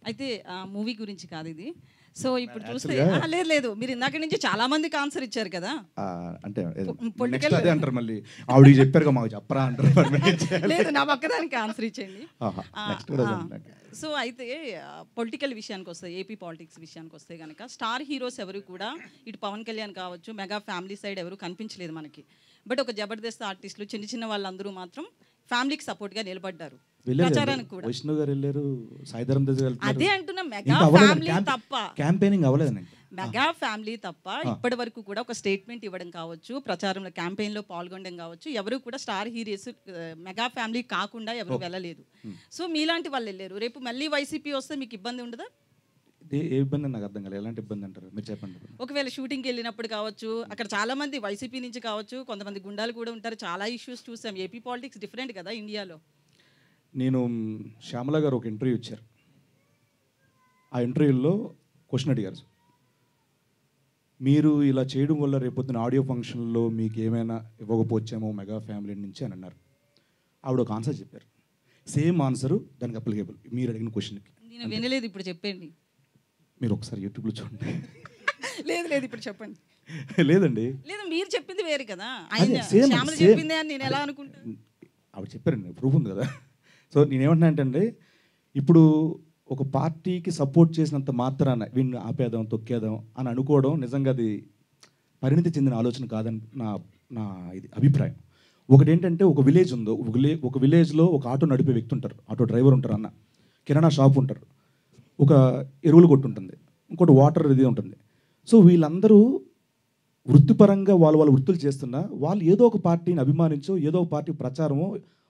అయితే మూవీ గురించి కాదు ఇది. సో ఇప్పుడు చూస్తే లేదు లేదు, మీరు ఇందాక నుంచి చాలా మందికి ఆన్సర్ ఇచ్చారు కదా. అంటే పొలిటికల్ అదే అంటారు, మళ్ళీ ఆవిడ చెప్పారు మాకు చెప్పరా అంటారు. లేదు, నా పక్కదానికి ఆన్సర్ ఇచ్చేయండి. సో అయితే పొలిటికల్ విషయానికి వస్తే, ఏపీ పాలిటిక్స్ విషయానికి వస్తే కనుక స్టార్ హీరోస్ ఎవరు కూడా ఇటు పవన్ కళ్యాణ్ కావచ్చు, మెగా ఫ్యామిలీ సైడ్ ఎవరు కనిపించలేదు మనకి. బట్ ఒక జబర్దస్త్ ఆర్టిస్టులు చిన్న చిన్న వాళ్ళందరూ మాత్రం ఫ్యామిలీకి సపోర్ట్గా నిలబడ్డారు. ప్రచారానికి కూడా విష్ణు గారు వెళ్ళారు, సాయిధరం తేజ్ గారు. అదే అంటున్నా, మెగా ఫ్యామిలీ తప్ప క్యాంపెయినింగ్ అవ్వలేదు. మెగా ఫ్యామిలీ తప్ప ఇప్పటి వరకు కూడా ఒక స్టేట్మెంట్ ఇవ్వడం కావచ్చు, ప్రచారంలో క్యాంపెయిన్లో పాల్గొనడం కావచ్చు, ఎవరు కూడా స్టార్ హీరోస్ మెగా ఫ్యామిలీ కాకుండా ఎవరు వెళ్ళలేదు. సో మీలాంటి వాళ్ళు వెళ్ళారు. రేపు మళ్ళీ వైసీపీ వస్తే మీకు ఇబ్బంది ఉండదా? ఏ ఇబ్బంది నాకు అర్థం కాలేదు. ఎలాంటి ఇబ్బంది అంటారు మీరు చెప్పండి. ఒకవేళ షూటింగ్కి వెళ్ళినప్పుడు కావచ్చు, అక్కడ చాలా మంది వైసీపీ నుంచి కావచ్చు, కొంతమంది గుండాలు కూడా ఉంటారు. చాలా ఇష్యూస్ చూసాం. ఏపీ పాలిటిక్స్ డిఫరెంట్ కదా ఇండియాలో. నేను శ్యామల గారు ఒక ఇంటర్వ్యూ ఇచ్చారు. ఆ ఇంటర్వ్యూలో క్వశ్చన్ అడిగారు, మీరు ఇలా చేయడం వల్ల రేపొద్దున ఆడియో ఫంక్షన్లో మీకు ఏమైనా ఇవ్వకపోవచ్చేమో మెగా ఫ్యామిలీ నుంచి అని అన్నారు. ఆవిడ ఒక ఆన్సర్ చెప్పారు. సేమ్ ఆన్సరు దానికి అప్లికేబుల్ మీరు అడిగిన క్వశ్చన్కి. నేను వినలేదు, ఇప్పుడు చెప్పండి. మీరు ఒకసారి యూట్యూబ్లో చూడండి. లేదు లేదు, ఇప్పుడు చెప్పండి. లేదండి, లేదు, మీరు చెప్పింది వేరు కదా, ఆయన శ్యామల చెప్పింది అని నేను ఎలా అనుకుంటాను. ఆవిడ చెప్పారండి, ప్రూఫ్ ఉంది కదా. సో నేనేమంటున్నా అంటే, ఇప్పుడు ఒక పార్టీకి సపోర్ట్ చేసినంత మాత్రాన వీడిని ఆపేద్దాం, తొక్కేద్దాం అని అనుకోవడం నిజంగా అది పరిణితి చెందిన ఆలోచన కాదని నా ఇది అభిప్రాయం. ఒకటి ఏంటంటే, ఒక విలేజ్ ఉందో, ఒక విలేజ్లో ఒక ఆటో నడిపే వ్యక్తి ఉంటారు, ఆటో డ్రైవర్ ఉంటారు, అన్న కిరాణా షాప్ ఉంటారు, ఒక ఎరువులు కొట్టు ఉంటుంది, ఇంకోటి వాటర్ ఇది ఉంటుంది. సో వీళ్ళందరూ వృత్తిపరంగా వాళ్ళ వృత్తులు చేస్తున్నా వాళ్ళు ఏదో ఒక పార్టీని అభిమానించో, ఏదో ఒక పార్టీ ప్రచారమో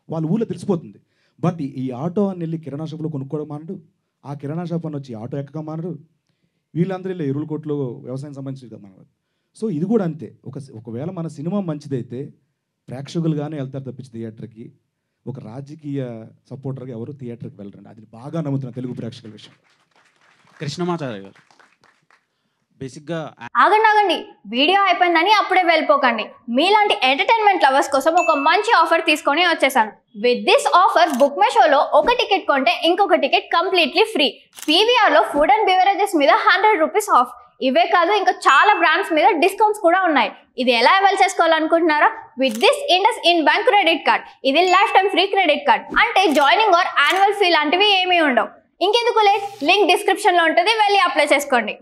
వాళ్ళ ఊళ్ళో తెలిసిపోతుంది. బట్ ఈ ఆటో అని వెళ్ళి కిరాణా షాప్లో కొనుక్కోవడం మానడు, ఆ కిరాణా షాప్ అని వచ్చి ఆటో ఎక్కగా మానడు, వీళ్ళందరూ వెళ్ళి ఎరువుల కొట్లో వ్యవసాయం సంబంధించి మానడు. సో ఇది కూడా అంతే. ఒకవేళ మన సినిమా మంచిదైతే ప్రేక్షకులుగానే వెళ్తారు తప్పించి థియేటర్కి. ఒక రాజకీయ సపోర్టర్గా ఎవరు థియేటర్కి వెళ్ళరండి. అది బాగా నమ్ముతున్న తెలుగు ప్రేక్షకుల విషయం. కృష్ణమాచార్య గారు బేసిక్గా ఆగండి, వీడియో అయిపోయిందని అప్పుడే వెళ్ళిపోకండి. మీలాంటి ఎంటర్టైన్మెంట్ లవర్స్ కోసం ఒక మంచి ఆఫర్ తీసుకొని వచ్చేసాను. With this offer book my షోలో ఒక టికెట్ కొంటే ఇంకొక టికెట్ కంప్లీట్లీ ఫ్రీ. పీవీఆర్లో ఫుడ్ అండ్ బెవరేజెస్ మీద 100 రూపీస్ ఆఫ్. ఇవే కాదు, ఇంకా చాలా బ్రాండ్స్ మీద డిస్కౌంట్స్ కూడా ఉన్నాయి. ఇది ఎలా అవైల్ చేసుకోవాలనుకుంటున్నారా? With this IndusInd bank credit card. ఇది lifetime free credit card. అంటే జాయినింగ్ ఆర్ యాన్యువల్ ఫీ లాంటివి ఏమీ ఉండవు. ఇంకెందుకు లేట్, లింక్ డిస్క్రిప్షన్లో ఉంటుంది, వెళ్ళి అప్లై చేసుకోండి.